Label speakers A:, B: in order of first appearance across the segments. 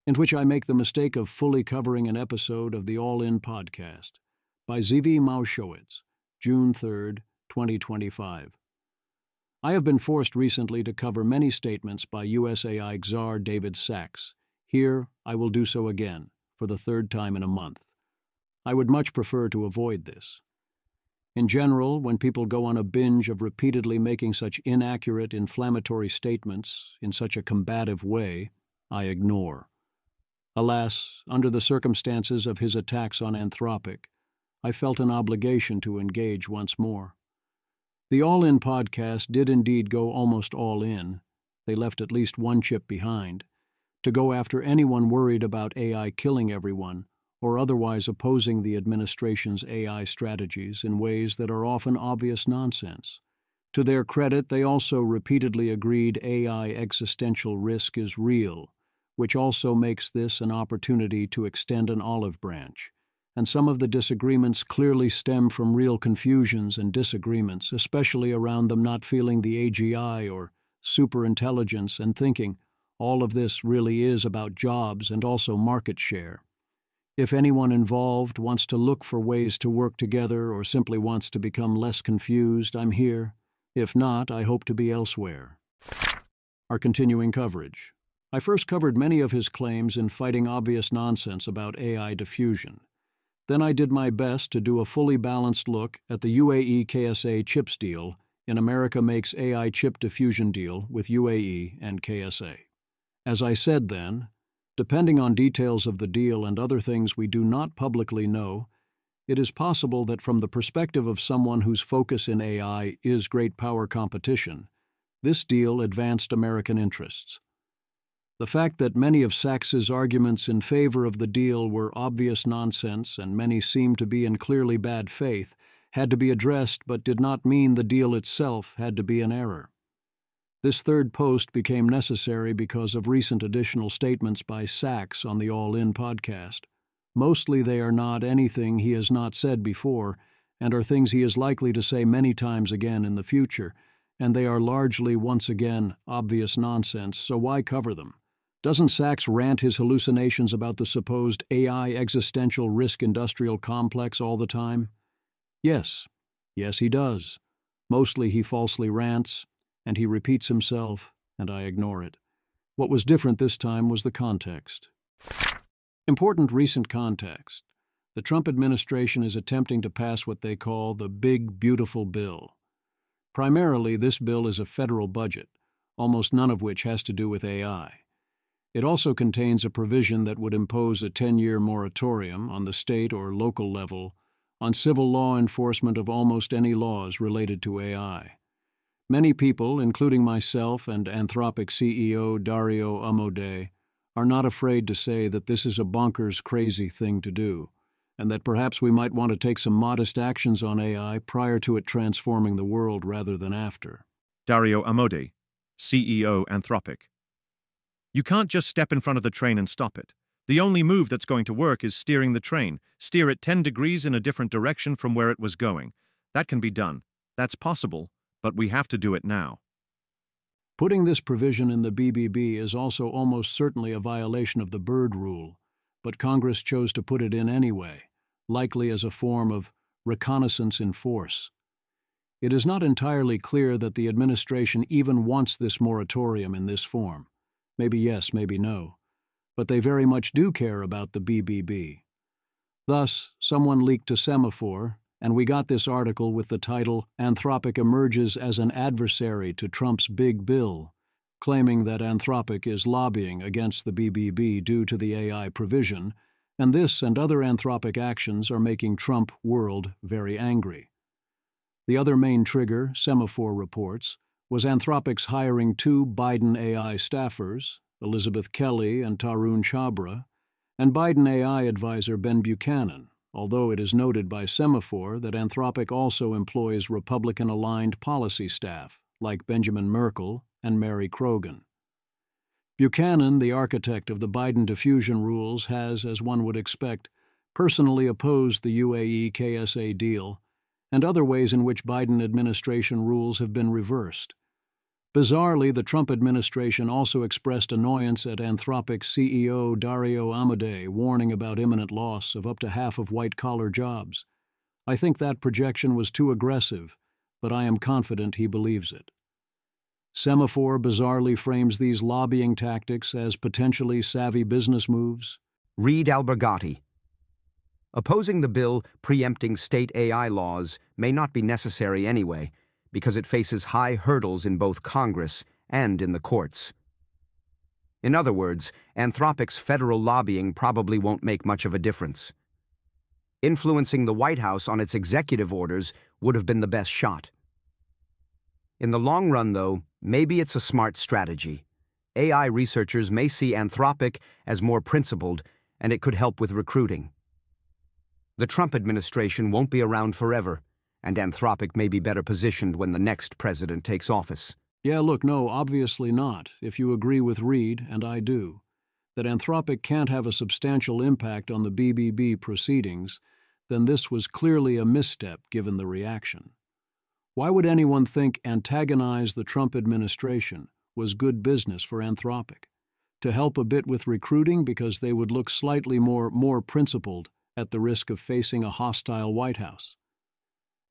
A: in which I make the mistake of fully covering an episode of the All In podcast by Zvi Mowshowitz, June 3rd, 2025. I have been forced recently to cover many statements by USAI czar David Sacks. Here, I will do so again, for the third time in a month. I would much prefer to avoid this. In general, when people go on a binge of repeatedly making such inaccurate, inflammatory statements in such a combative way, I ignore. Alas, under the circumstances of his attacks on Anthropic, I felt an obligation to engage once more. The All In podcast did indeed go almost all in. They left at least one chip behind, to go after anyone worried about AI killing everyone, or otherwise opposing the administration's AI strategies in ways that are often obvious nonsense. To their credit, they also repeatedly agreed AI existential risk is real, which also makes this an opportunity to extend an olive branch. And some of the disagreements clearly stem from real confusions and disagreements, especially around them not feeling the AGI or superintelligence and thinking all of this really is about jobs and also market share. If anyone involved wants to look for ways to work together or simply wants to become less confused, I'm here. If not, I hope to be elsewhere. Our continuing coverage. I first covered many of his claims in fighting obvious nonsense about AI diffusion. Then I did my best to do a fully balanced look at the UAE KSA chips deal in America Makes AI chip diffusion deal with UAE and KSA. As I said then, depending on details of the deal and other things we do not publicly know, it is possible that from the perspective of someone whose focus in AI is great power competition, this deal advanced American interests. The fact that many of Sacks's arguments in favor of the deal were obvious nonsense and many seemed to be in clearly bad faith had to be addressed but did not mean the deal itself had to be an error. This third post became necessary because of recent additional statements by Sacks on the All In podcast. Mostly they are not anything he has not said before and are things he is likely to say many times again in the future, and they are largely, once again, obvious nonsense, so why cover them? Doesn't Sacks rant his hallucinations about the supposed AI existential risk industrial complex all the time? Yes, he does. Mostly he falsely rants, and he repeats himself, and I ignore it. What was different this time was the context. Important recent context. The Trump administration is attempting to pass what they call the Big Beautiful Bill. Primarily, this bill is a federal budget, almost none of which has to do with AI. It also contains a provision that would impose a 10-year moratorium on the state or local level on civil law enforcement of almost any laws related to AI. Many people, including myself and Anthropic CEO Dario Amodei, are not afraid to say that this is a bonkers crazy thing to do, and that perhaps we might want to take some modest actions on AI prior to it transforming the world rather than after.
B: Dario Amodei, CEO Anthropic. You can't just step in front of the train and stop it. The only move that's going to work is steering the train. Steer it 10 degrees in a different direction from where it was going. That can be done. That's possible, but we have to do it now.
A: Putting this provision in the BBB is also almost certainly a violation of the Byrd Rule, but Congress chose to put it in anyway, likely as a form of reconnaissance in force. It is not entirely clear that the administration even wants this moratorium in this form. Maybe yes, maybe no. But they very much do care about the BBB. Thus, someone leaked to Semaphore, and we got this article with the title, "Anthropic Emerges as an Adversary to Trump's Big Bill," claiming that Anthropic is lobbying against the BBB due to the AI provision, and this and other Anthropic actions are making Trump world very angry. The other main trigger, Semaphore reports, was Anthropic's hiring 2 Biden AI staffers, Elizabeth Kelly and Tarun Chhabra, and Biden AI advisor Ben Buchanan, although it is noted by Semaphore that Anthropic also employs Republican-aligned policy staff, like Benjamin Merkel and Mary Krogan. Buchanan, the architect of the Biden diffusion rules, has, as one would expect, personally opposed the UAE-KSA deal and other ways in which Biden administration rules have been reversed. Bizarrely, the Trump administration also expressed annoyance at Anthropic's CEO Dario Amodei, warning about imminent loss of up to half of white-collar jobs. I think that projection was too aggressive, but I am confident he believes it. Semaphore bizarrely frames these lobbying tactics as potentially savvy business moves.
C: Read Albergati. Opposing the bill preempting state AI laws may not be necessary anyway, because it faces high hurdles in both Congress and in the courts. In other words, Anthropic's federal lobbying probably won't make much of a difference. Influencing the White House on its executive orders would have been the best shot. In the long run, though, maybe it's a smart strategy. AI researchers may see Anthropic as more principled, and it could help with recruiting. The Trump administration won't be around forever, and Anthropic may be better positioned when the next president takes office.
A: Yeah, look, no, obviously not, if you agree with Reed, and I do, that Anthropic can't have a substantial impact on the BBB proceedings, then this was clearly a misstep given the reaction. Why would anyone think antagonize the Trump administration was good business for Anthropic? To help a bit with recruiting because they would look slightly more principled at the risk of facing a hostile White House.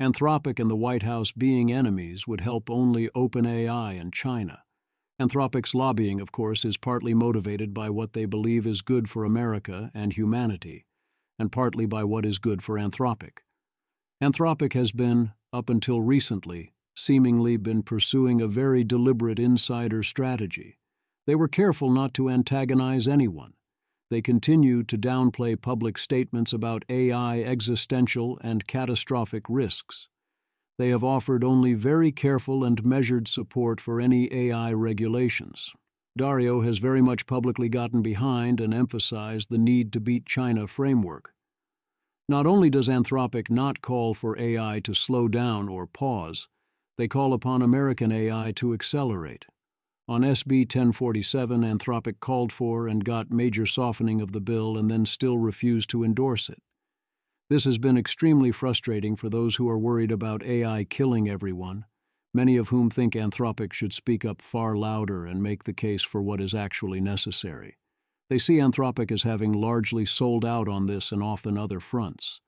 A: Anthropic and the White House being enemies would help only OpenAI and China. Anthropic's lobbying, of course, is partly motivated by what they believe is good for America and humanity, and partly by what is good for Anthropic. Anthropic has been, up until recently, seemingly been pursuing a very deliberate insider strategy. They were careful not to antagonize anyone. They continued to downplay public statements about AI existential and catastrophic risks. They have offered only very careful and measured support for any AI regulations. Dario has very much publicly gotten behind and emphasized the need to beat China framework. Not only does Anthropic not call for AI to slow down or pause, they call upon American AI to accelerate. On SB 1047, Anthropic called for and got major softening of the bill and then still refused to endorse it. This has been extremely frustrating for those who are worried about AI killing everyone, many of whom think Anthropic should speak up far louder and make the case for what is actually necessary. They see Anthropic as having largely sold out on this and often other fronts,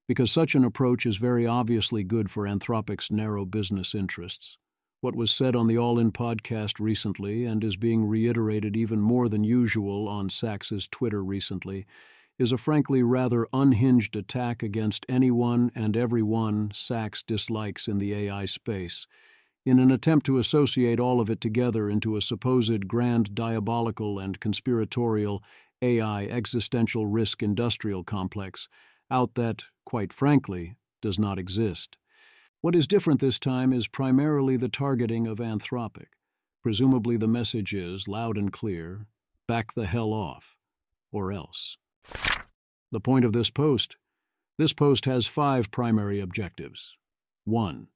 A: because such an approach is very obviously good for Anthropic's narrow business interests. What was said on the All In podcast recently, and is being reiterated even more than usual on Sachs's Twitter recently, is a frankly rather unhinged attack against anyone and everyone Sachs dislikes in the AI space, in an attempt to associate all of it together into a supposed grand diabolical and conspiratorial AI existential risk industrial complex, out that, quite frankly, does not exist. What is different this time is primarily the targeting of Anthropic. Presumably the message is, loud and clear, back the hell off, or else. The point of this post has 5 primary objectives. 1.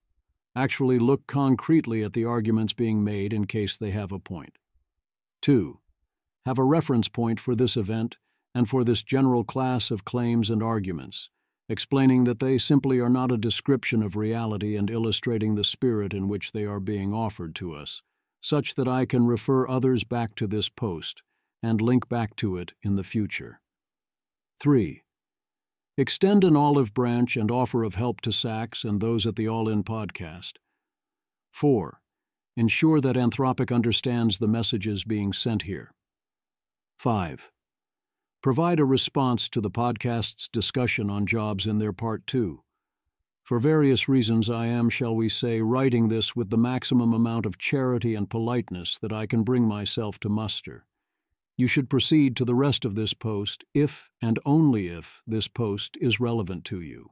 A: Actually look concretely at the arguments being made in case they have a point. 2. Have a reference point for this event and for this general class of claims and arguments, explaining that they simply are not a description of reality and illustrating the spirit in which they are being offered to us, such that I can refer others back to this post and link back to it in the future. 3. Extend an olive branch and offer of help to Sachs and those at the All In podcast. 4. Ensure that Anthropic understands the messages being sent here. 5. Provide a response to the podcast's discussion on jobs in their Part 2. For various reasons, I am, shall we say, writing this with the maximum amount of charity and politeness that I can bring myself to muster. You should proceed to the rest of this post if and only if this post is relevant to you.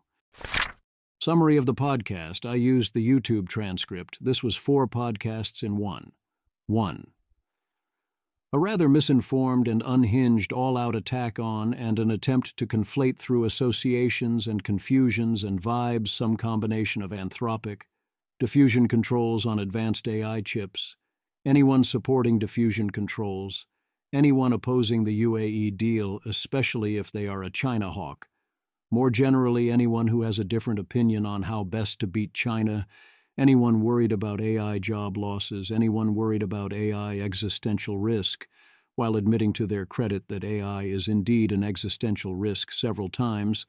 A: Summary of the podcast. I used the YouTube transcript. This was 4 podcasts in one. 1. A rather misinformed and unhinged all-out attack on and an attempt to conflate through associations and confusions and vibes some combination of Anthropic, diffusion controls on advanced AI chips, anyone supporting diffusion controls, anyone opposing the UAE deal, especially if they are a China hawk, more generally anyone who has a different opinion on how best to beat China, anyone worried about AI job losses, anyone worried about AI existential risk, while admitting to their credit that AI is indeed an existential risk several times,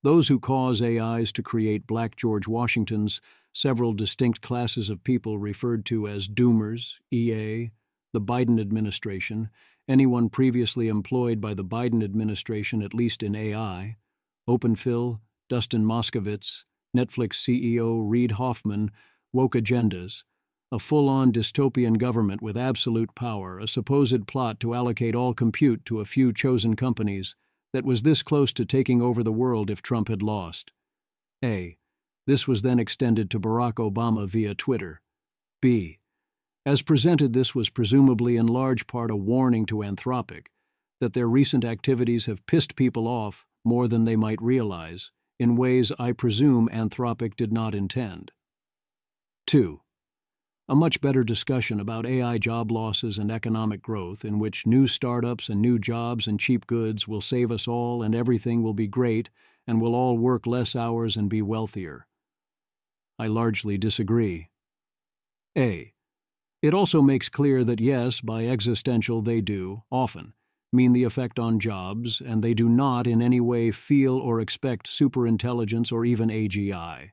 A: those who cause AIs to create Black George Washingtons, several distinct classes of people referred to as doomers, EA, the Biden administration, anyone previously employed by the Biden administration at least in AI, OpenPhil, Dustin Moskovitz, Netflix CEO Reid Hoffman, woke agendas, a full-on dystopian government with absolute power, a supposed plot to allocate all compute to a few chosen companies that was this close to taking over the world if Trump had lost. A. This was then extended to Barack Obama via Twitter. B. As presented, this was presumably in large part a warning to Anthropic that their recent activities have pissed people off more than they might realize, in ways I presume Anthropic did not intend. 2. A much better discussion about AI job losses and economic growth, in which new startups and new jobs and cheap goods will save us all and everything will be great and we'll all work less hours and be wealthier. I largely disagree. A. It also makes clear that yes, by existential they do, often, mean the effect on jobs, and they do not in any way feel or expect superintelligence or even AGI.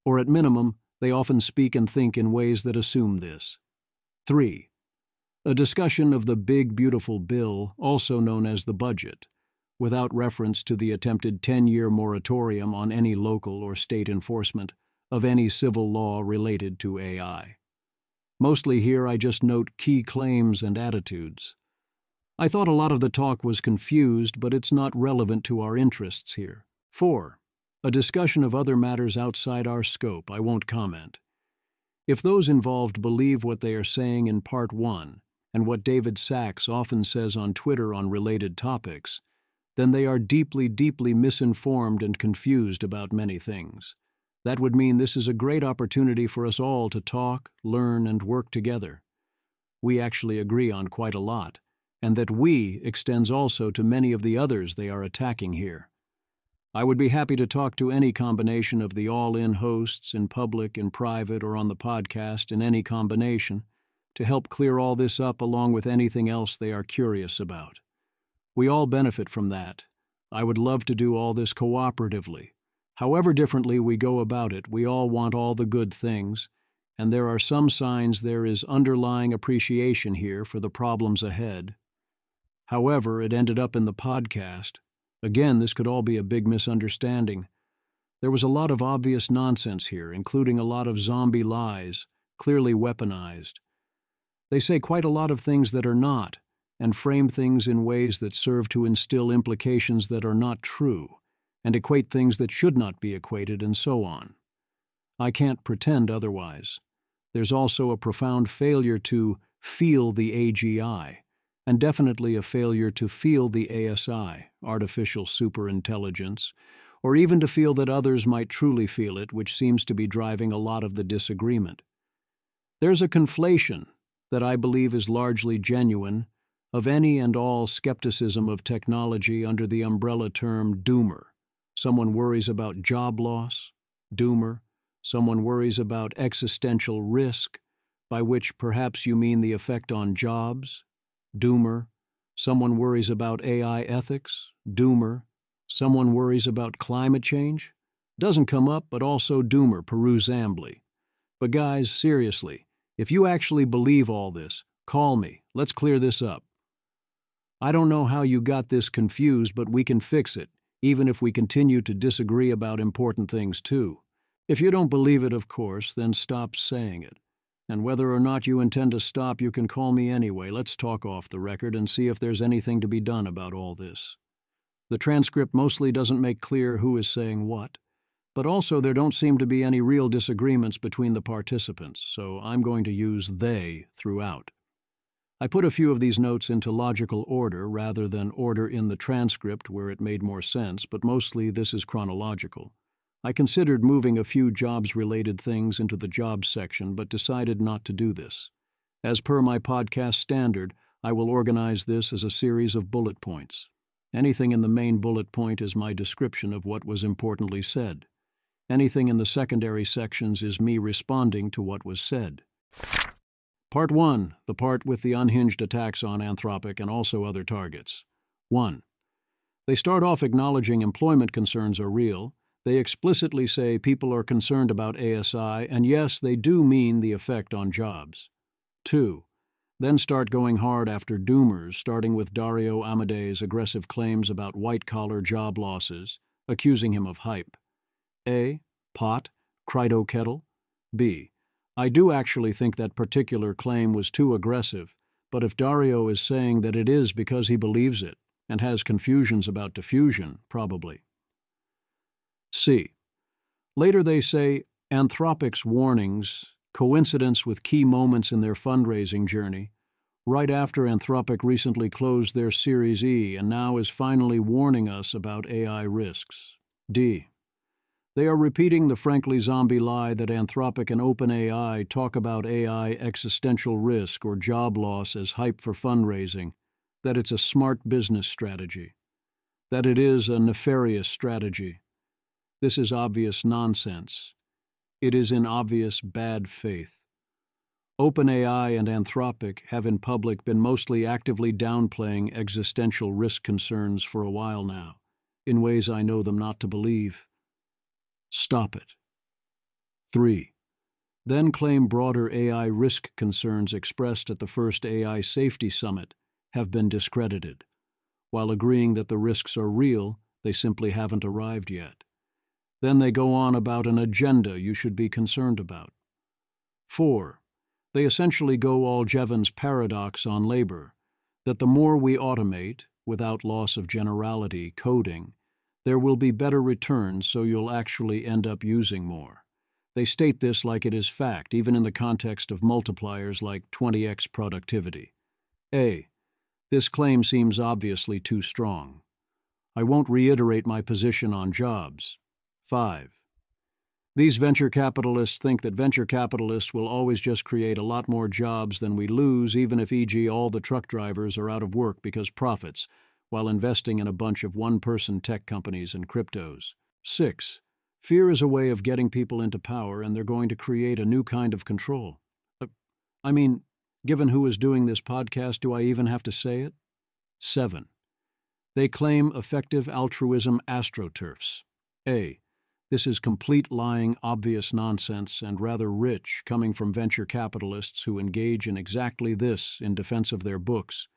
A: Or at minimum, they often speak and think in ways that assume this. 3. A discussion of the big, beautiful bill, also known as the budget, without reference to the attempted 10-year moratorium on any local or state enforcement of any civil law related to AI. Mostly here I just note key claims and attitudes. I thought a lot of the talk was confused, but it's not relevant to our interests here. 4. A discussion of other matters outside our scope. I won't comment. If those involved believe what they are saying in Part 1 and what David Sacks often says on Twitter on related topics, then they are deeply, deeply misinformed and confused about many things. That would mean this is a great opportunity for us all to talk, learn, and work together. We actually agree on quite a lot, and that we extends also to many of the others they are attacking here. I would be happy to talk to any combination of the all-in hosts, in public, in private, or on the podcast, in any combination, to help clear all this up along with anything else they are curious about. We all benefit from that. I would love to do all this cooperatively. However differently we go about it, we all want all the good things, and there are some signs there is underlying appreciation here for the problems ahead. However, it ended up in the podcast. Again, this could all be a big misunderstanding. There was a lot of obvious nonsense here, including a lot of zombie lies, clearly weaponized. They say quite a lot of things that are not, and frame things in ways that serve to instill implications that are not true, and equate things that should not be equated, and so on. I can't pretend otherwise. There's also a profound failure to feel the AGI, and definitely a failure to feel the ASI, artificial superintelligence, or even to feel that others might truly feel it, which seems to be driving a lot of the disagreement. There's a conflation that I believe is largely genuine of any and all skepticism of technology under the umbrella term doomer. Someone worries about job loss, doomer. Someone worries about existential risk, by which perhaps you mean the effect on jobs, doomer. Someone worries about AI ethics, doomer. Someone worries about climate change. Doesn't come up, but also doomer, peruse ambly. But guys, seriously, if you actually believe all this, call me. Let's clear this up. I don't know how you got this confused, but we can fix it, even if we continue to disagree about important things too. If you don't believe it, of course, then stop saying it. And whether or not you intend to stop, you can call me anyway. Let's talk off the record and see if there's anything to be done about all this. The transcript mostly doesn't make clear who is saying what, but also there don't seem to be any real disagreements between the participants, so I'm going to use they throughout. I put a few of these notes into logical order rather than order in the transcript where it made more sense, but mostly this is chronological. I considered moving a few jobs-related things into the jobs section, but decided not to do this. As per my podcast standard, I will organize this as a series of bullet points. Anything in the main bullet point is my description of what was importantly said. Anything in the secondary sections is me responding to what was said. Part 1, the part with the unhinged attacks on Anthropic and also other targets. 1. They start off acknowledging employment concerns are real. They explicitly say people are concerned about ASI, and yes, they do mean the effect on jobs. 2. Then start going hard after doomers, starting with Dario Amadei's aggressive claims about white-collar job losses, accusing him of hype. A. Pot, Crido Kettle. B. I do actually think that particular claim was too aggressive, but if Dario is saying that it is because he believes it and has confusions about diffusion, probably. C. Later they say Anthropic's warnings, coincidence with key moments in their fundraising journey, right after Anthropic recently closed their Series E and now is finally warning us about AI risks. D. They are repeating the frankly zombie lie that Anthropic and OpenAI talk about AI existential risk or job loss as hype for fundraising, that it's a smart business strategy, that it is a nefarious strategy. This is obvious nonsense. It is in obvious bad faith. OpenAI and Anthropic have in public been mostly actively downplaying existential risk concerns for a while now, in ways I know them not to believe. Stop it. 3. Then claim broader AI risk concerns expressed at the first AI Safety Summit have been discredited. While agreeing that the risks are real, they simply haven't arrived yet. Then they go on about an agenda you should be concerned about. 4. They essentially go all Jevons paradox on labor, that the more we automate, without loss of generality, coding, there will be better returns so you'll actually end up using more. They state this like it is fact, even in the context of multipliers like 20x productivity. A. This claim seems obviously too strong. I won't reiterate my position on jobs. 5. These venture capitalists think that venture capitalists will always just create a lot more jobs than we lose, even if, e.g., all the truck drivers are out of work because profits, while investing in a bunch of one-person tech companies and cryptos. 6. Fear is a way of getting people into power, and they're going to create a new kind of control. Given who is doing this podcast, do I even have to say it? 7. They claim effective altruism astroturfs. A. This is complete lying, obvious nonsense, and rather rich, coming from venture capitalists who engage in exactly this in defense of their books,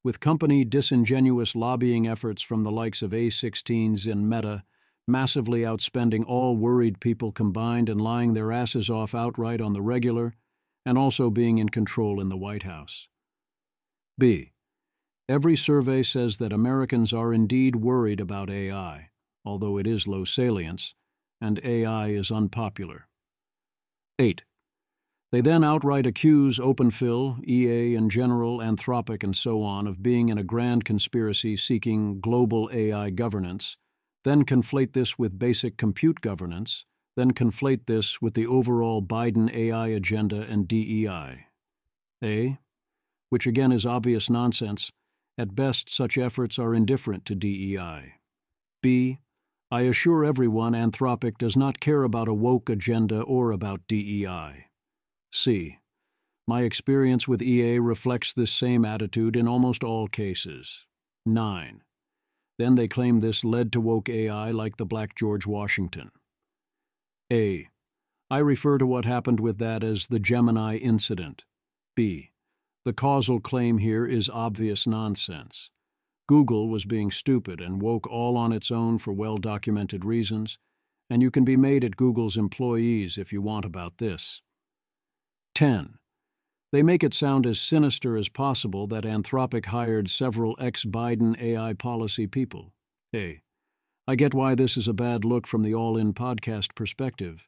A: with company disingenuous lobbying efforts from the likes of A16s and Meta, massively outspending all worried people combined and lying their asses off outright on the regular, and also being in control in the White House. B. Every survey says that Americans are indeed worried about AI, although it is low salience, and AI is unpopular. 8. They then outright accuse OpenPhil, EA in general, Anthropic, and so on of being in a grand conspiracy seeking global AI governance, then conflate this with basic compute governance, then conflate this with the overall Biden AI agenda and DEI. A. Which again is obvious nonsense. At best, such efforts are indifferent to DEI. B. I assure everyone Anthropic does not care about a woke agenda or about DEI. C. My experience with EA reflects this same attitude in almost all cases. 9. Then they claim this led to woke AI like the Black George Washington. A. I refer to what happened with that as the Gemini incident. B. The causal claim here is obvious nonsense. Google was being stupid and woke all on its own for well-documented reasons, and you can be made at Google's employees if you want about this. 10. They make it sound as sinister as possible that Anthropic hired several ex-Biden AI policy people. A. I get why this is a bad look from the All In podcast perspective.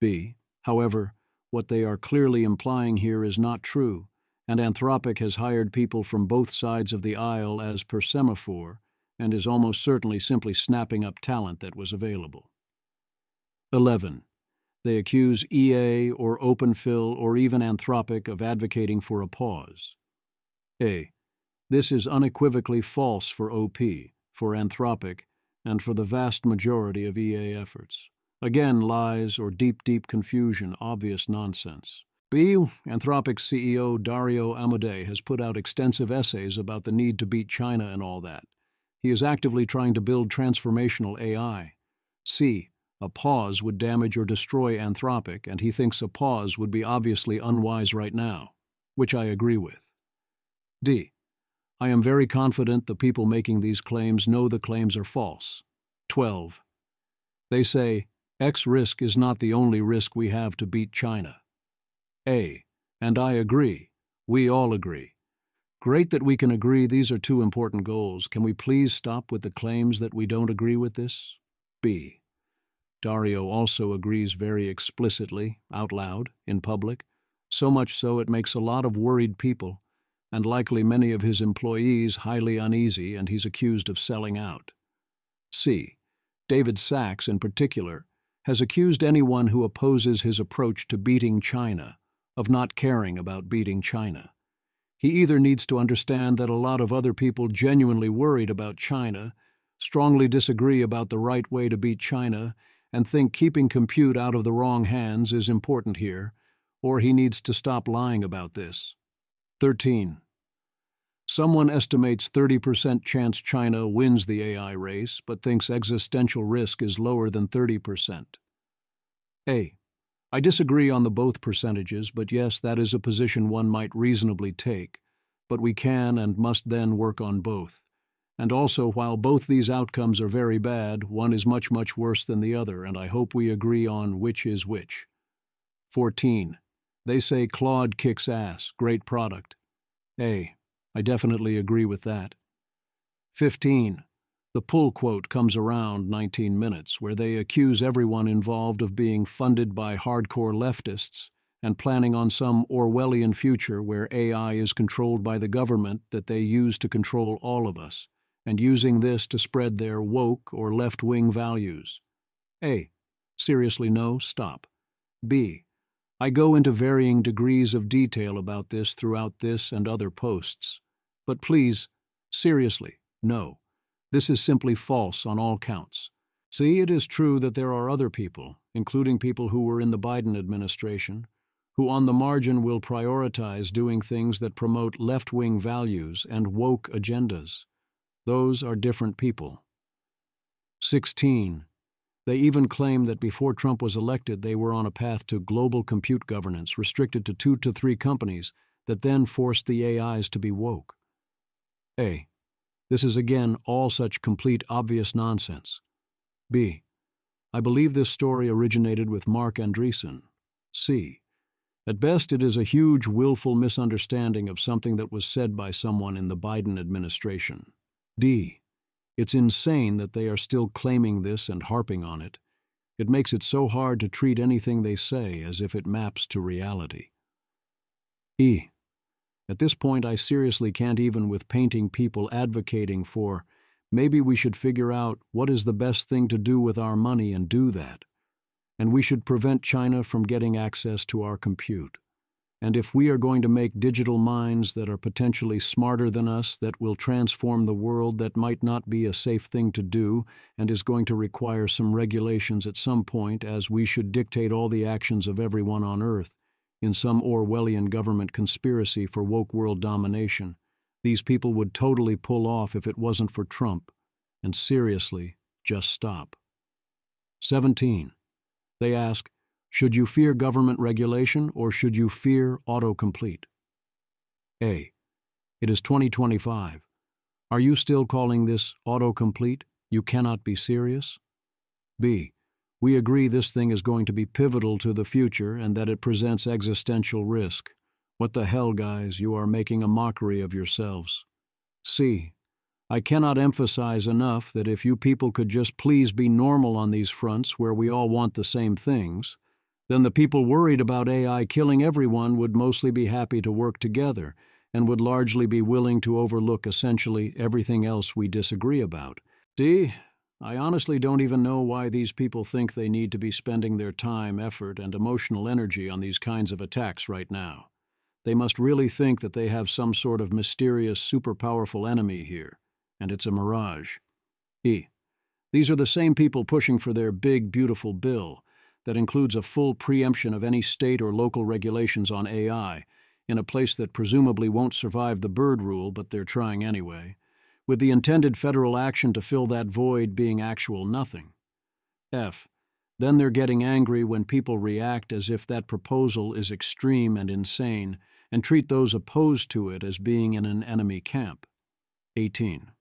A: B. However, what they are clearly implying here is not true, and Anthropic has hired people from both sides of the aisle as per semaphore, and is almost certainly simply snapping up talent that was available. 11. They accuse EA or OpenPhil or even Anthropic of advocating for a pause. A. This is unequivocally false for OP, for Anthropic, and for the vast majority of EA efforts. Again, lies or deep confusion, obvious nonsense. B. Anthropic's CEO Dario Amodei has put out extensive essays about the need to beat China and all that. He is actively trying to build transformational AI. C. A pause would damage or destroy Anthropic, and he thinks a pause would be obviously unwise right now, which I agree with. D. I am very confident the people making these claims know the claims are false. 12. They say, X risk is not the only risk we have to beat China. A. And I agree. We all agree. Great that we can agree these are two important goals. Can we please stop with the claims that we don't agree with this? B. Dario also agrees very explicitly, out loud, in public, so much so it makes a lot of worried people, and likely many of his employees highly uneasy, and he's accused of selling out. C. David Sachs, in particular, has accused anyone who opposes his approach to beating China of not caring about beating China. He either needs to understand that a lot of other people genuinely worried about China, strongly disagree about the right way to beat China, and think keeping compute out of the wrong hands is important here, or he needs to stop lying about this. 13. Someone estimates 30% chance China wins the AI race, but thinks existential risk is lower than 30%. A. I disagree on the both percentages, but yes, that is a position one might reasonably take, but we can and must then work on both. And also, while both these outcomes are very bad, one is much worse than the other, and I hope we agree on which is which. 14. They say Claude kicks ass, great product. A. I definitely agree with that. 15. The pull quote comes around 19 minutes, where they accuse everyone involved of being funded by hardcore leftists and planning on some Orwellian future where AI is controlled by the government that they use to control all of us, and using this to spread their woke or left-wing values. A. Seriously, no, stop. B. I go into varying degrees of detail about this throughout this and other posts. But please, seriously, no. This is simply false on all counts. See, it is true that there are other people, including people who were in the Biden administration, who on the margin will prioritize doing things that promote left-wing values and woke agendas. Those are different people. 16. They even claim that before Trump was elected, they were on a path to global compute governance restricted to 2 to 3 companies that then forced the AIs to be woke. A. This is again all such complete obvious nonsense. B. I believe this story originated with Mark Andreessen. C. At best, it is a huge, willful misunderstanding of something that was said by someone in the Biden administration. D. It's insane that they are still claiming this and harping on it. It makes it so hard to treat anything they say as if it maps to reality. E. At this point, I seriously can't even with painting people advocating for, maybe we should figure out what is the best thing to do with our money and do that. And we should prevent China from getting access to our compute. And if we are going to make digital minds that are potentially smarter than us, that will transform the world, that might not be a safe thing to do and is going to require some regulations at some point, as we should dictate all the actions of everyone on Earth in some Orwellian government conspiracy for woke world domination. These people would totally pull off if it wasn't for Trump. And seriously, just stop. 17. They ask, should you fear government regulation or should you fear autocomplete? A. It is 2025. Are you still calling this autocomplete? You cannot be serious? B. We agree this thing is going to be pivotal to the future and that it presents existential risk. What the hell, guys, you are making a mockery of yourselves. C. I cannot emphasize enough that if you people could just please be normal on these fronts where we all want the same things, then the people worried about AI killing everyone would mostly be happy to work together and would largely be willing to overlook essentially everything else we disagree about. D. I honestly don't even know why these people think they need to be spending their time, effort, and emotional energy on these kinds of attacks right now. They must really think that they have some sort of mysterious, super-powerful enemy here, and it's a mirage. E. These are the same people pushing for their big, beautiful bill that includes a full preemption of any state or local regulations on AI, in a place that presumably won't survive the Byrd Rule, but they're trying anyway, with the intended federal action to fill that void being actual nothing. F. Then they're getting angry when people react as if that proposal is extreme and insane, and treat those opposed to it as being in an enemy camp. 18.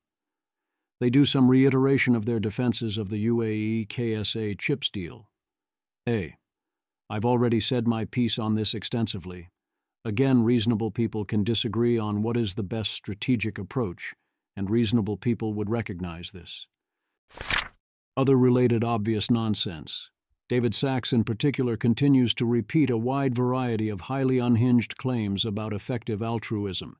A: They do some reiteration of their defenses of the UAE KSA chips deal. A. I've already said my piece on this extensively. Again, reasonable people can disagree on what is the best strategic approach, and reasonable people would recognize this. Other related obvious nonsense. David Sacks in particular continues to repeat a wide variety of highly unhinged claims about effective altruism.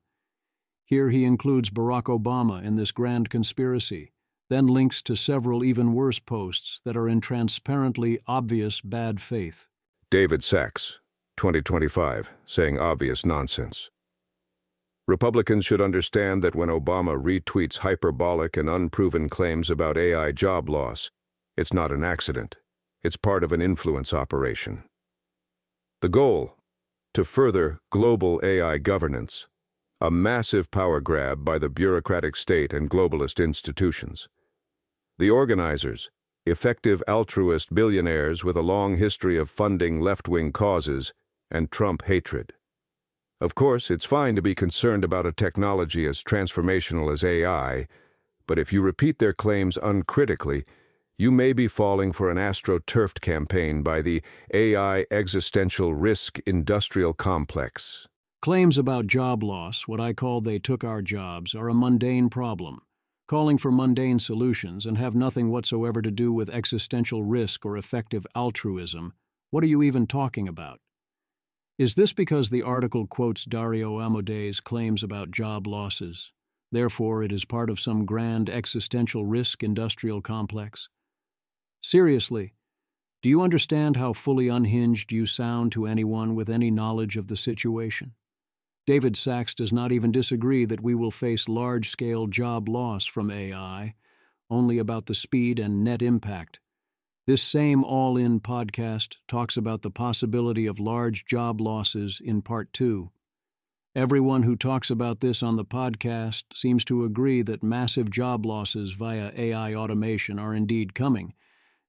A: Here he includes Barack Obama in this grand conspiracy, then links to several even worse posts that are in transparently obvious bad faith.
D: David Sacks, 2025, saying obvious nonsense. Republicans should understand that when Obama retweets hyperbolic and unproven claims about AI job loss, it's not an accident. It's part of an influence operation. The goal: to further global AI governance, a massive power grab by the bureaucratic state and globalist institutions. The organizers, effective altruist billionaires with a long history of funding left-wing causes and Trump hatred. Of course, it's fine to be concerned about a technology as transformational as AI, but if you repeat their claims uncritically, you may be falling for an astroturfed campaign by the AI existential risk industrial complex.
A: Claims about job loss, what I call they took our jobs, are a mundane problem, calling for mundane solutions and have nothing whatsoever to do with existential risk or effective altruism. What are you even talking about? Is this because the article quotes Dario Amodei's claims about job losses? Therefore, it is part of some grand existential risk industrial complex? Seriously, do you understand how fully unhinged you sound to anyone with any knowledge of the situation? David Sacks does not even disagree that we will face large-scale job loss from AI, only about the speed and net impact. This same All In podcast talks about the possibility of large job losses in Part 2. Everyone who talks about this on the podcast seems to agree that massive job losses via AI automation are indeed coming,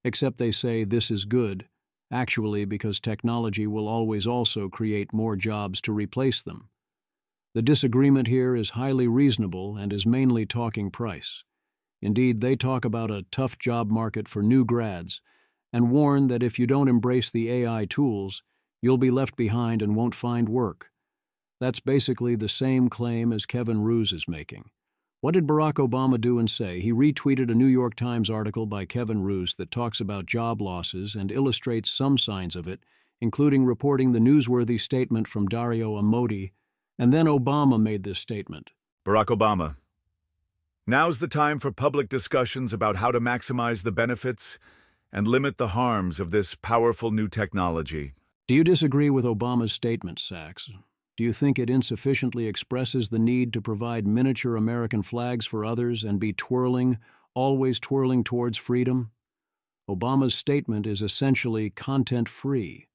A: except they say this is good, actually because technology will always also create more jobs to replace them. The disagreement here is highly reasonable and is mainly talking price. Indeed, they talk about a tough job market for new grads and warn that if you don't embrace the AI tools, you'll be left behind and won't find work. That's basically the same claim as Kevin Roose is making. What did Barack Obama do and say? He retweeted a New York Times article by Kevin Roose that talks about job losses and illustrates some signs of it, including reporting the newsworthy statement from Dario Amodei. And then Obama made this statement.
E: Barack Obama. Now's the time for public discussions about how to maximize the benefits and limit the harms of this powerful new technology.
A: Do you disagree with Obama's statement, Sacks? Do you think it insufficiently expresses the need to provide miniature American flags for others and be always twirling towards freedom? Obama's statement is essentially content-free.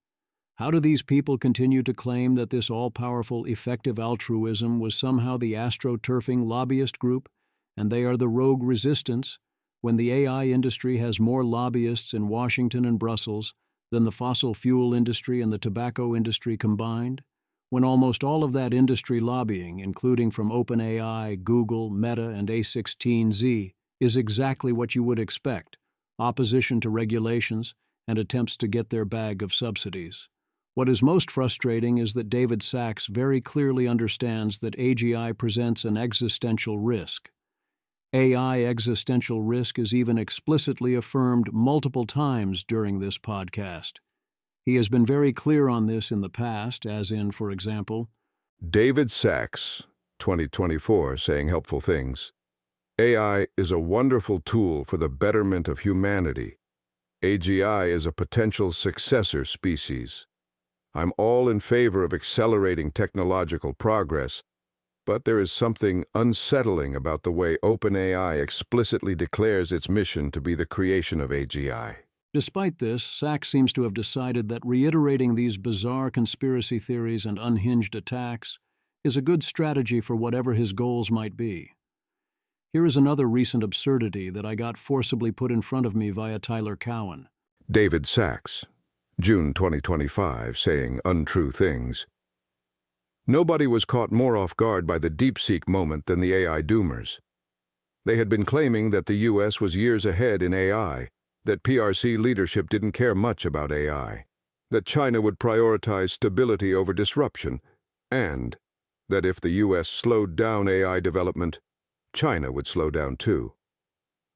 A: How do these people continue to claim that this all-powerful, effective altruism was somehow the astroturfing lobbyist group, and they are the rogue resistance, when the AI industry has more lobbyists in Washington and Brussels than the fossil fuel industry and the tobacco industry combined? When almost all of that industry lobbying, including from OpenAI, Google, Meta, and A16Z, is exactly what you would expect: opposition to regulations and attempts to get their bag of subsidies. What is most frustrating is that David Sacks very clearly understands that AGI presents an existential risk. AI existential risk is even explicitly affirmed multiple times during this podcast. He has been very clear on this in the past, as in, for example,
D: David Sacks, 2024, saying helpful things. AI is a wonderful tool for the betterment of humanity. AGI is a potential successor species. I'm all in favor of accelerating technological progress, But there is something unsettling about the way OpenAI explicitly declares its mission to be the creation of AGI.
A: Despite this, Sachs seems to have decided that reiterating these bizarre conspiracy theories and unhinged attacks is a good strategy for whatever his goals might be. Here is another recent absurdity that I got forcibly put in front of me via Tyler Cowen.
D: David Sachs, June 2025, saying untrue things. Nobody was caught more off guard by the DeepSeek moment than the AI doomers. They had been claiming that the U.S. was years ahead in AI, that PRC leadership didn't care much about AI, that China would prioritize stability over disruption, and that if the U.S. slowed down AI development, China would slow down too.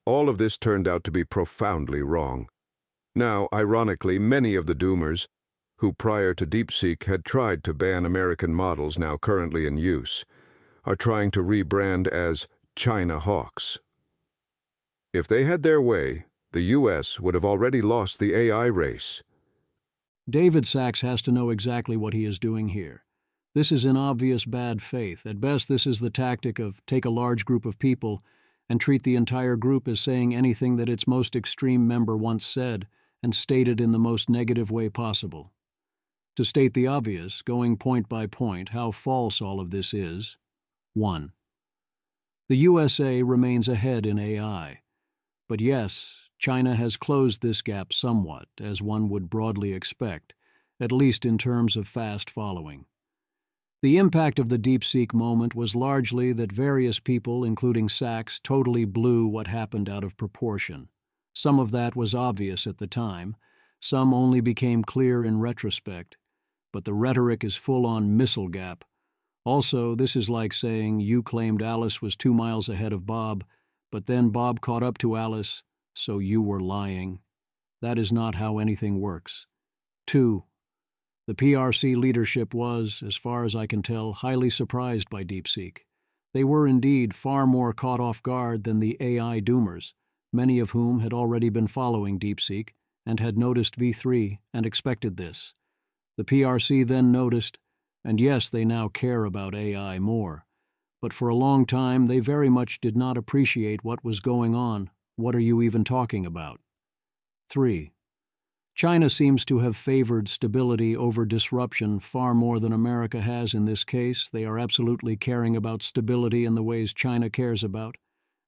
D: All of this turned out to be profoundly wrong. Now, ironically, many of the doomers, who prior to DeepSeek had tried to ban American models now currently in use, are trying to rebrand as China hawks. If they had their way, the U.S. would have already lost the AI race.
A: David Sachs has to know exactly what he is doing here. This is in obvious bad faith. At best, this is the tactic of take a large group of people and treat the entire group as saying anything that its most extreme member once said and stated in the most negative way possible. To state the obvious, going point by point, how false all of this is. 1. The USA remains ahead in AI. But yes, China has closed this gap somewhat, as one would broadly expect, at least in terms of fast following. The impact of the DeepSeek moment was largely that various people, including Sachs, totally blew what happened out of proportion. Some of that was obvious at the time, some only became clear in retrospect, but the rhetoric is full-on missile gap. Also, this is like saying you claimed Alice was 2 miles ahead of Bob, but then Bob caught up to Alice, so you were lying. That is not how anything works. 2. The PRC leadership was, as far as I can tell, highly surprised by DeepSeek. They were indeed far more caught off guard than the AI doomers, many of whom had already been following DeepSeek and had noticed V3 and expected this. The PRC then noticed, and yes, they now care about AI more, but for a long time they very much did not appreciate what was going on. What are you even talking about? 3. China seems to have favored stability over disruption far more than America has in this case. They are absolutely caring about stability in the ways China cares about,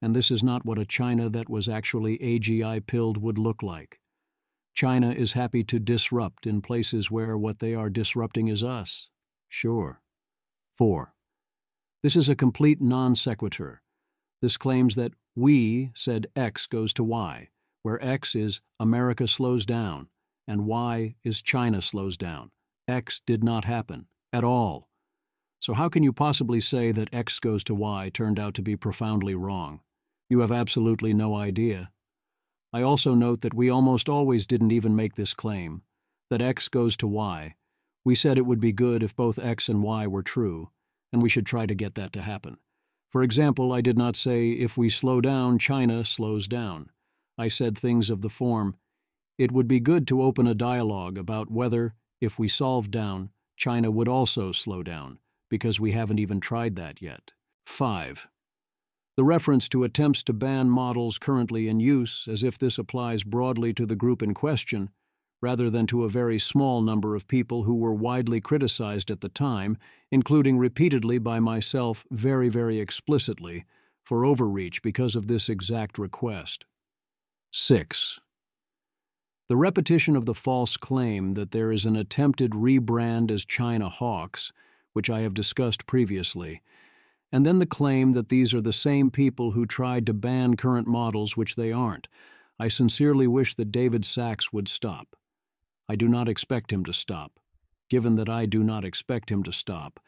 A: and this is not what a China that was actually AGI-pilled would look like. China is happy to disrupt in places where what they are disrupting is us. Sure. 4. This is a complete non sequitur. This claims that we said X goes to Y, where X is America slows down, and Y is China slows down. X did not happen, at all. So how can you possibly say that X goes to Y turned out to be profoundly wrong? You have absolutely no idea. I also note that we almost always didn't even make this claim, that X goes to Y. We said it would be good if both X and Y were true, and we should try to get that to happen. For example, I did not say, if we slow down, China slows down. I said things of the form, it would be good to open a dialogue about whether, if we solved down, China would also slow down, because we haven't even tried that yet. 5. The reference to attempts to ban models currently in use, as if this applies broadly to the group in question, rather than to a very small number of people who were widely criticized at the time, including repeatedly by myself very, very explicitly, for overreach because of this exact request. 6. The repetition of the false claim that there is an attempted rebrand as China hawks, which I have discussed previously, and then the claim that these are the same people who tried to ban current models which they aren't. I sincerely wish that David Sachs would stop. I do not expect him to stop. Given that I do not expect him to stop,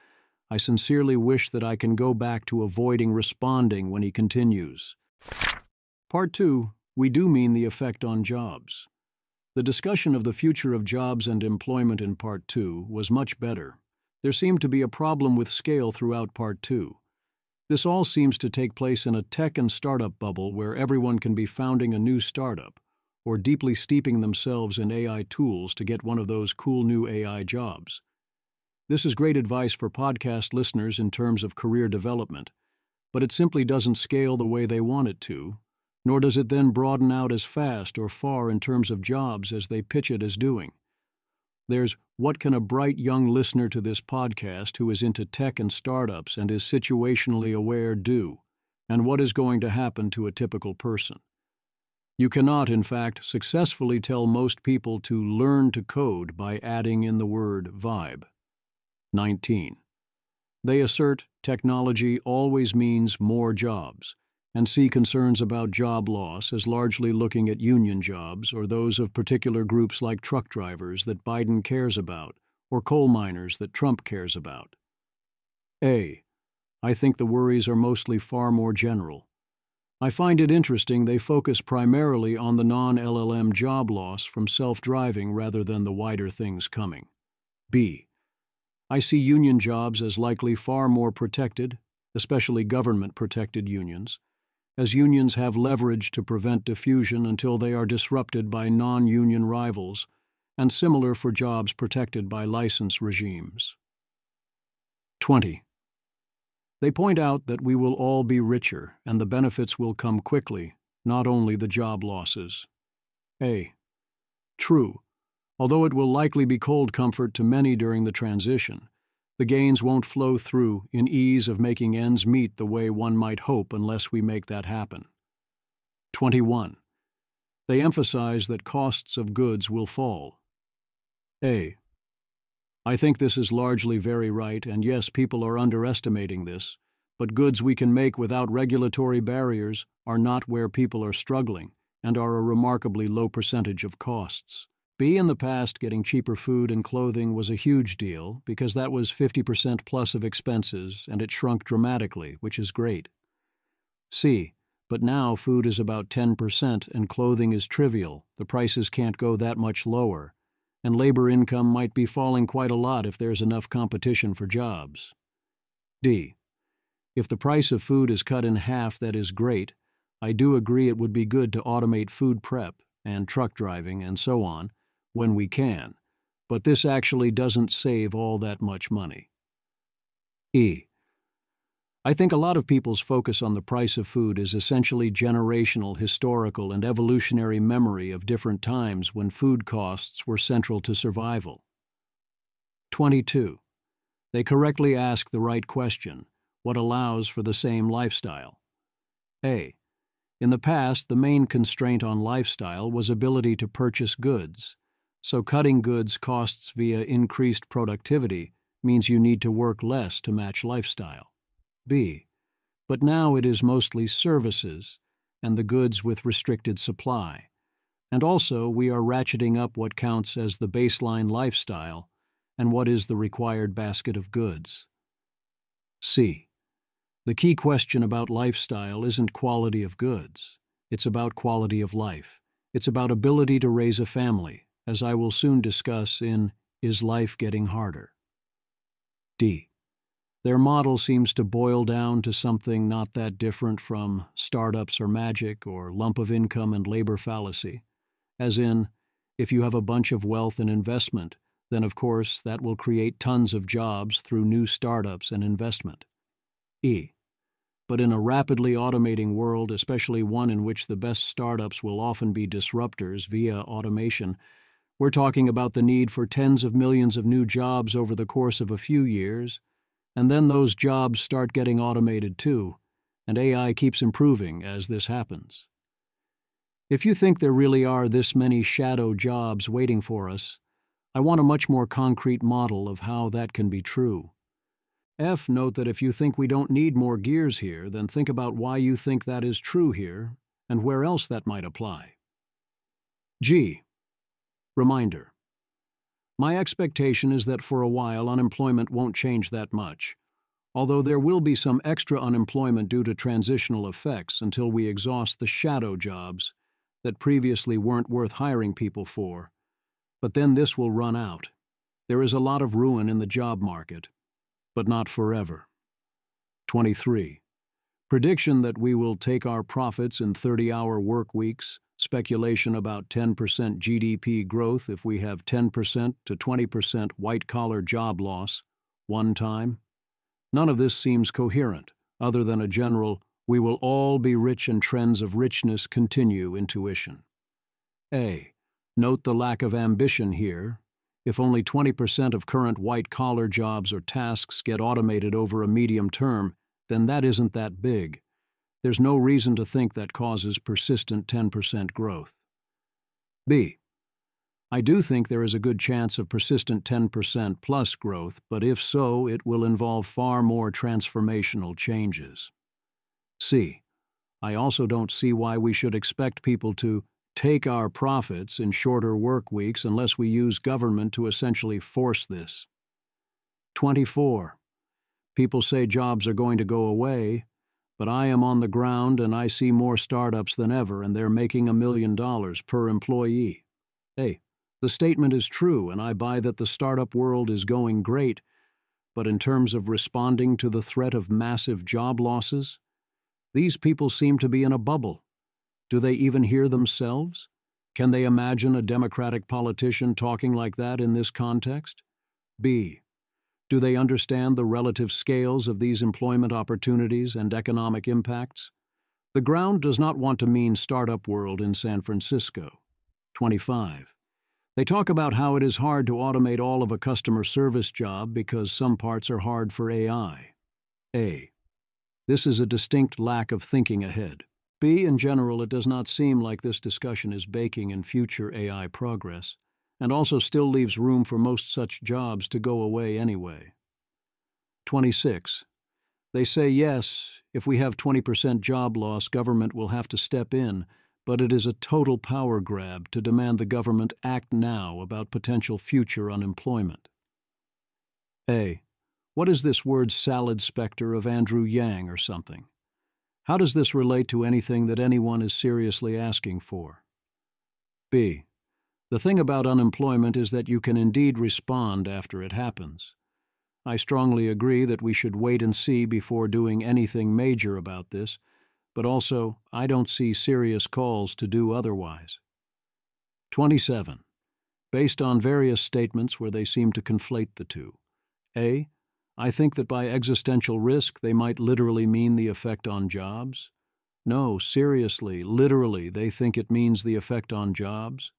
A: I sincerely wish that I can go back to avoiding responding when he continues. Part 2, we do mean the effect on jobs. The discussion of the future of jobs and employment in Part 2 was much better. There seemed to be a problem with scale throughout Part 2. This all seems to take place in a tech and startup bubble where everyone can be founding a new startup or deeply steeping themselves in AI tools to get one of those cool new AI jobs. This is great advice for podcast listeners in terms of career development, but it simply doesn't scale the way they want it to, nor does it then broaden out as fast or far in terms of jobs as they pitch it as doing. There's what can a bright young listener to this podcast who is into tech and startups and is situationally aware do, and what is going to happen to a typical person. You cannot, in fact, successfully tell most people to learn to code by adding in the word vibe. 19. They assert technology always means more jobs, and see concerns about job loss as largely looking at union jobs or those of particular groups like truck drivers that Biden cares about or coal miners that Trump cares about. A. I think the worries are mostly far more general. I find it interesting they focus primarily on the non-LLM job loss from self-driving rather than the wider things coming. B. I see union jobs as likely far more protected, especially government-protected unions, as unions have leverage to prevent diffusion until they are disrupted by non-union rivals, and similar for jobs protected by license regimes. 20. They point out that we will all be richer and the benefits will come quickly, not only the job losses. A. True. Although it will likely be cold comfort to many during the transition, the gains won't flow through in ease of making ends meet the way one might hope unless we make that happen. 21. They emphasize that costs of goods will fall. A. I think this is largely very right, and yes, people are underestimating this, but goods we can make without regulatory barriers are not where people are struggling and are a remarkably low percentage of costs. B. In the past, getting cheaper food and clothing was a huge deal because that was 50% plus of expenses, and it shrunk dramatically, which is great. C. But now food is about 10% and clothing is trivial. The prices can't go that much lower, and labor income might be falling quite a lot if there's enough competition for jobs. D. If the price of food is cut in half, that is great. I do agree it would be good to automate food prep and truck driving and so on when we can, but this actually doesn't save all that much money. E. I think a lot of people's focus on the price of food is essentially generational, historical, and evolutionary memory of different times when food costs were central to survival. 22. They correctly ask the right question: what allows for the same lifestyle? A. In the past, the main constraint on lifestyle was ability to purchase goods, so cutting goods costs via increased productivity means you need to work less to match lifestyle. B. But now it is mostly services and the goods with restricted supply, and also we are ratcheting up what counts as the baseline lifestyle and what is the required basket of goods. C. The key question about lifestyle isn't quality of goods. It's about quality of life. It's about ability to raise a family, as I will soon discuss in Is Life Getting Harder? D. Their model seems to boil down to something not that different from startups or magic or lump of income and labor fallacy, as in, if you have a bunch of wealth and investment, then of course that will create tons of jobs through new startups and investment. E. But in a rapidly automating world, especially one in which the best startups will often be disruptors via automation, we're talking about the need for tens of millions of new jobs over the course of a few years, and then those jobs start getting automated too, and AI keeps improving as this happens. If you think there really are this many shadow jobs waiting for us, I want a much more concrete model of how that can be true. F. Note that if you think we don't need more gears here, then think about why you think that is true here and where else that might apply. G. Reminder. My expectation is that for a while unemployment won't change that much, although there will be some extra unemployment due to transitional effects until we exhaust the shadow jobs that previously weren't worth hiring people for. But then this will run out. There is a lot of ruin in the job market, but not forever. 23. Prediction that we will take our profits in 30-hour work weeks, speculation about 10% GDP growth if we have 10% to 20% white-collar job loss, one time? None of this seems coherent, other than a general, we will all be rich and trends of richness continue intuition. A. Note the lack of ambition here. If only 20% of current white-collar jobs or tasks get automated over a medium term, then that isn't that big. There's no reason to think that causes persistent 10% growth. B. I do think there is a good chance of persistent 10% plus growth, but if so, it will involve far more transformational changes. C. I also don't see why we should expect people to take our profits in shorter work weeks unless we use government to essentially force this. 24. People say jobs are going to go away, but I am on the ground and I see more startups than ever, and they're making $1 million per employee. Hey, the statement is true, and I buy that the startup world is going great, but in terms of responding to the threat of massive job losses, these people seem to be in a bubble. Do they even hear themselves? Can they imagine a Democratic politician talking like that in this context? B. Do they understand the relative scales of these employment opportunities and economic impacts? The ground does not want to mean startup world in San Francisco. 25. They talk about how it is hard to automate all of a customer service job because some parts are hard for AI. A. This is a distinct lack of thinking ahead. B. In general, it does not seem like this discussion is baking in future AI progress, and also still leaves room for most such jobs to go away anyway. 26. They say yes, if we have 20% job loss, government will have to step in, but it is a total power grab to demand the government act now about potential future unemployment. A. What is this word salad specter of Andrew Yang or something? How does this relate to anything that anyone is seriously asking for? B. The thing about unemployment is that you can indeed respond after it happens. I strongly agree that we should wait and see before doing anything major about this, but also I don't see serious calls to do otherwise. 27. Based on various statements where they seem to conflate the two. A. I think that by existential risk they might literally mean the effect on jobs. No, seriously, literally, they think it means the effect on jobs.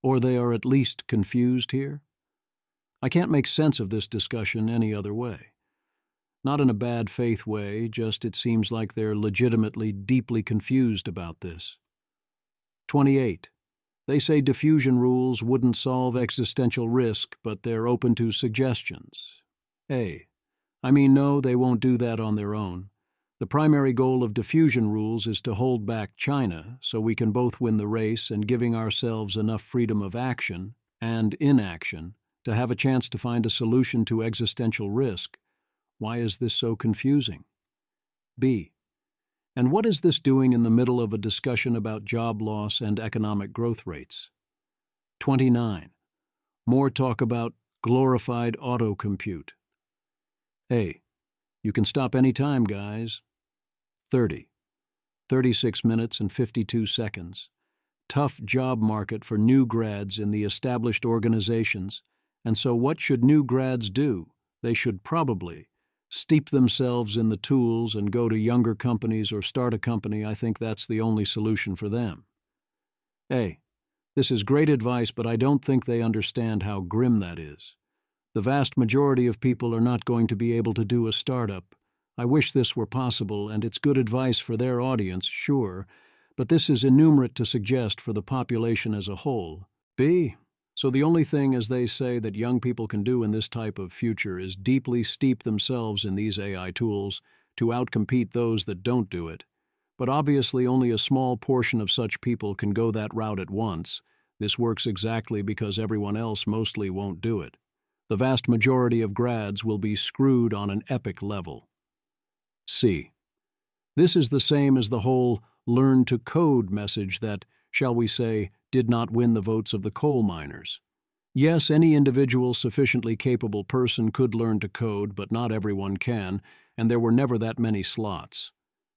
A: Or they are at least confused here? I can't make sense of this discussion any other way. Not in a bad faith way, just it seems like they're legitimately deeply confused about this. 28. They say diffusion rules wouldn't solve existential risk, but they're open to suggestions. A. I mean, no, they won't do that on their own. The primary goal of diffusion rules is to hold back China so we can both win the race and giving ourselves enough freedom of action and inaction to have a chance to find a solution to existential risk. Why is this so confusing? B. And what is this doing in the middle of a discussion about job loss and economic growth rates? 29. More talk about glorified auto-compute. A. You can stop any time, guys. 30. 36 minutes and 52 seconds. Tough job market for new grads in the established organizations, and so what should new grads do? They should probably steep themselves in the tools and go to younger companies or start a company. I think that's the only solution for them. A. This is great advice, but I don't think they understand how grim that is. The vast majority of people are not going to be able to do a startup. I wish this were possible, and it's good advice for their audience, sure, but this is innumerate to suggest for the population as a whole. B. So the only thing, as they say, that young people can do in this type of future is deeply steep themselves in these AI tools to outcompete those that don't do it. But obviously only a small portion of such people can go that route at once. This works exactly because everyone else mostly won't do it. The vast majority of grads will be screwed on an epic level. C. This is the same as the whole learn to code message that, shall we say, did not win the votes of the coal miners. Yes, any individual sufficiently capable person could learn to code, but not everyone can, and there were never that many slots.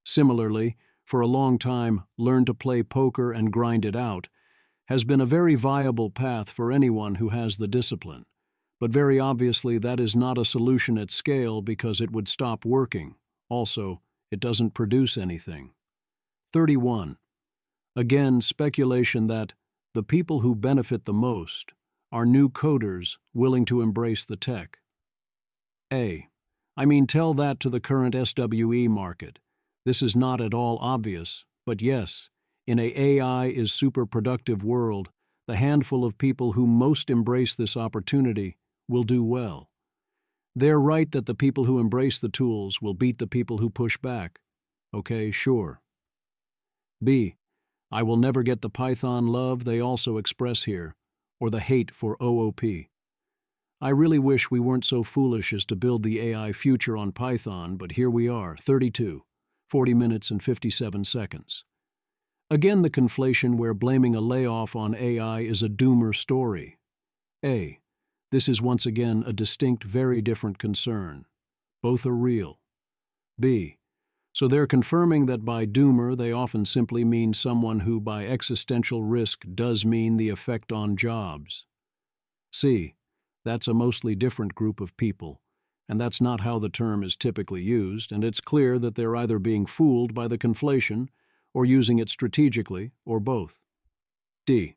A: Similarly, for a long time, learn to play poker and grind it out has been a very viable path for anyone who has the discipline. But very obviously that is not a solution at scale because it would stop working. Also, it doesn't produce anything. 31. Again, speculation that the people who benefit the most are new coders willing to embrace the tech. Tell that to the current SWE market. This is not at all obvious, but yes, in a AI is super productive world, the handful of people who most embrace this opportunity will do well. They're right that the people who embrace the tools will beat the people who push back. Okay, sure. B. I will never get the Python love they also express here, or the hate for OOP. I really wish we weren't so foolish as to build the AI future on Python, but here we are, 40 minutes and 57 seconds. Again, the conflation where blaming a layoff on AI is a doomer story. A. This is once again a distinct, very different concern. Both are real. B. So they're confirming that by doomer they often simply mean someone who by existential risk does mean the effect on jobs. C. That's a mostly different group of people, and that's not how the term is typically used, and it's clear that they're either being fooled by the conflation or using it strategically, or both. D.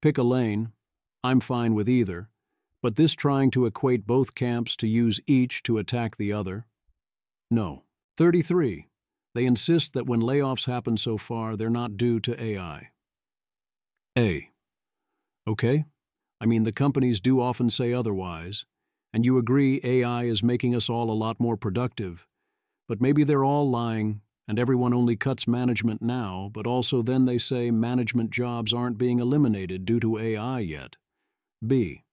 A: Pick a lane. I'm fine with either, but this trying to equate both camps to use each to attack the other? No. 33. They insist that when layoffs happen so far, they're not due to AI. A. Okay. The companies do often say otherwise, and you agree AI is making us all a lot more productive, but maybe they're all lying, and everyone only cuts management now, but also then they say management jobs aren't being eliminated due to AI yet. B.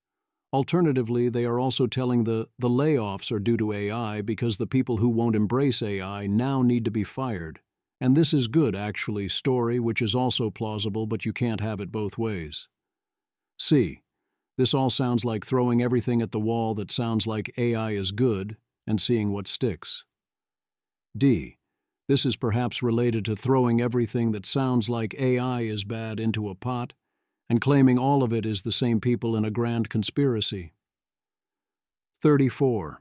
A: Alternatively, they are also telling the layoffs are due to AI because the people who won't embrace AI now need to be fired. And this is good, actually, story, which is also plausible, but you can't have it both ways. C. This all sounds like throwing everything at the wall that sounds like AI is good and seeing what sticks. D. This is perhaps related to throwing everything that sounds like AI is bad into a pot and claiming all of it is the same people in a grand conspiracy. 34.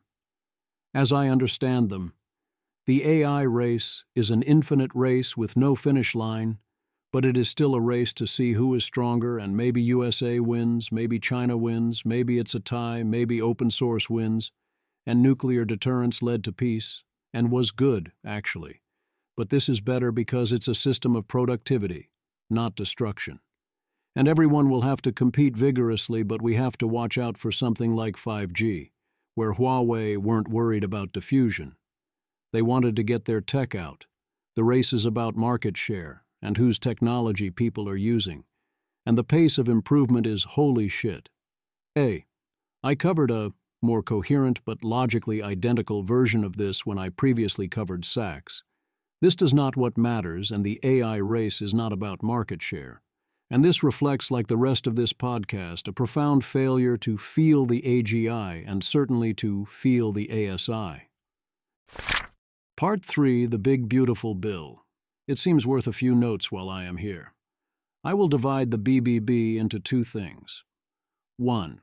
A: As I understand them, the AI race is an infinite race with no finish line, but it is still a race to see who is stronger, and maybe USA wins, maybe China wins, maybe it's a tie, maybe open source wins, and nuclear deterrence led to peace, and was good, actually. But this is better because it's a system of productivity, not destruction. And everyone will have to compete vigorously, but we have to watch out for something like 5G, where Huawei weren't worried about diffusion. They wanted to get their tech out. The race is about market share and whose technology people are using. And the pace of improvement is holy shit. A. I covered a more coherent but logically identical version of this when I previously covered SACS. This does not what matters, and the AI race is not about market share. And this reflects, like the rest of this podcast, a profound failure to feel the AGI and certainly to feel the ASI. Part 3, The Big Beautiful Bill. It seems worth a few notes while I am here. I will divide the BBB into two things. 1.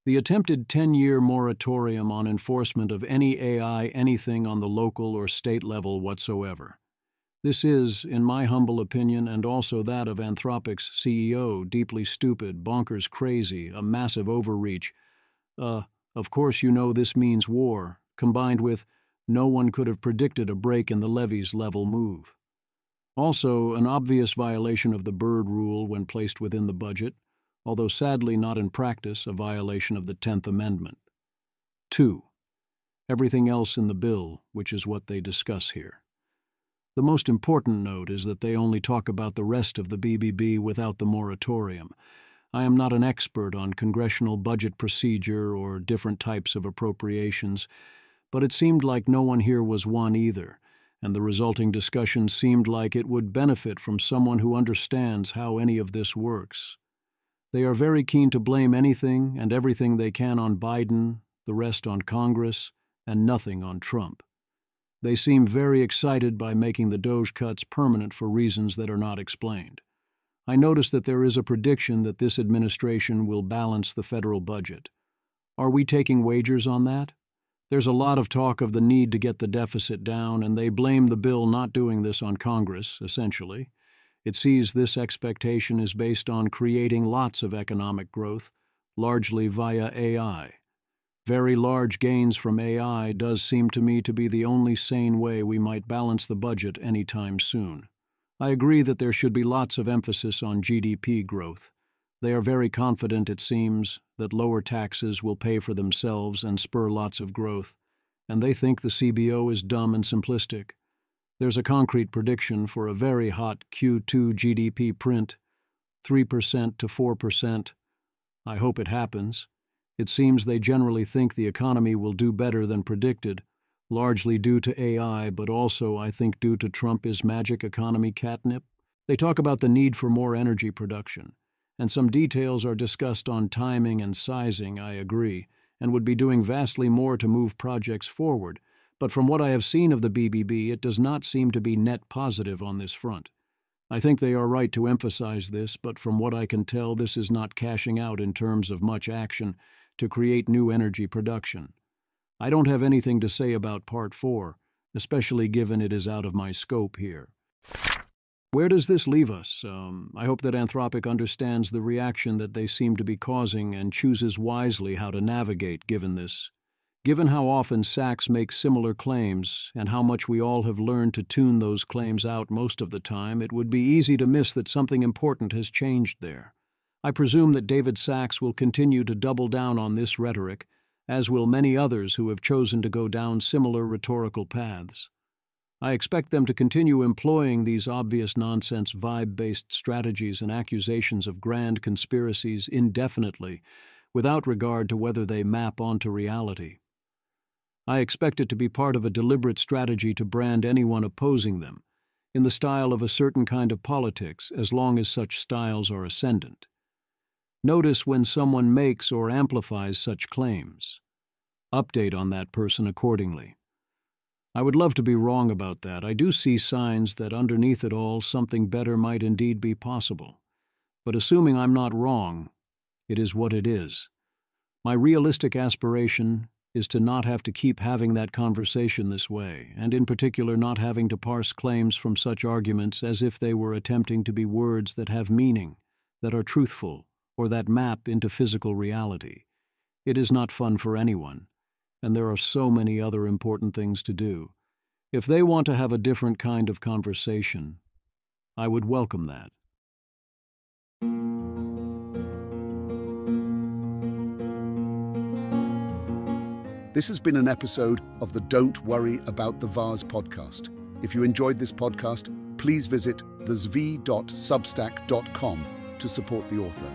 A: The attempted 10-year moratorium on enforcement of any AI anything on the local or state level whatsoever. This is, in my humble opinion, and also that of Anthropic's CEO, deeply stupid, bonkers crazy, a massive overreach. Of course you know this means war, combined with no one could have predicted a break in the levees level move. Also, an obvious violation of the Byrd Rule when placed within the budget, although sadly not in practice a violation of the 10th Amendment. 2. Everything else in the bill, which is what they discuss here. The most important note is that they only talk about the rest of the BBB without the moratorium. I am not an expert on congressional budget procedure or different types of appropriations, but it seemed like no one here was one either, and the resulting discussion seemed like it would benefit from someone who understands how any of this works. They are very keen to blame anything and everything they can on Biden, the rest on Congress, and nothing on Trump. They seem very excited by making the DOGE cuts permanent for reasons that are not explained. I notice that there is a prediction that this administration will balance the federal budget. Are we taking wagers on that? There's a lot of talk of the need to get the deficit down, and they blame the bill not doing this on Congress, essentially. It sees this expectation is based on creating lots of economic growth, largely via AI. Very large gains from AI does seem to me to be the only sane way we might balance the budget anytime soon. I agree that there should be lots of emphasis on GDP growth. They are very confident, it seems, that lower taxes will pay for themselves and spur lots of growth, and they think the CBO is dumb and simplistic. There's a concrete prediction for a very hot Q2 GDP print, 3% to 4%. I hope it happens. It seems they generally think the economy will do better than predicted, largely due to AI, but also, I think, due to Trump's magic economy catnip. They talk about the need for more energy production, and some details are discussed on timing and sizing, I agree, and would be doing vastly more to move projects forward. But from what I have seen of the BBB, it does not seem to be net positive on this front. I think they are right to emphasize this, but from what I can tell, this is not cashing out in terms of much action to create new energy production. I don't have anything to say about Part 4, especially given it is out of my scope here. Where does this leave us? I hope that Anthropic understands the reaction that they seem to be causing and chooses wisely how to navigate given this. Given how often Sachs makes similar claims and how much we all have learned to tune those claims out most of the time, it would be easy to miss that something important has changed there. I presume that David Sachs will continue to double down on this rhetoric, as will many others who have chosen to go down similar rhetorical paths. I expect them to continue employing these obvious nonsense vibe-based strategies and accusations of grand conspiracies indefinitely, without regard to whether they map onto reality. I expect it to be part of a deliberate strategy to brand anyone opposing them, in the style of a certain kind of politics, as long as such styles are ascendant. Notice when someone makes or amplifies such claims. Update on that person accordingly. I would love to be wrong about that. I do see signs that underneath it all something better might indeed be possible. But assuming I'm not wrong, it is what it is. My realistic aspiration is to not have to keep having that conversation this way, and in particular not having to parse claims from such arguments as if they were attempting to be words that have meaning, that are truthful, or that map into physical reality. It is not fun for anyone, and there are so many other important things to do. If they want to have a different kind of conversation, I would welcome that.
F: This has been an episode of the Don't Worry About the Vase podcast. If you enjoyed this podcast, please visit thezv.substack.com to support the author.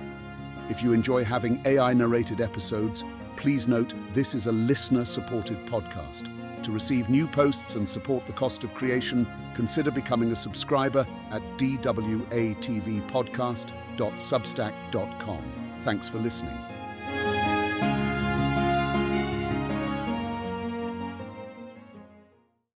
F: If you enjoy having AI-narrated episodes, please note this is a listener-supported podcast. To receive new posts and support the cost of creation, consider becoming a subscriber at dwatvpodcast.substack.com. Thanks for listening.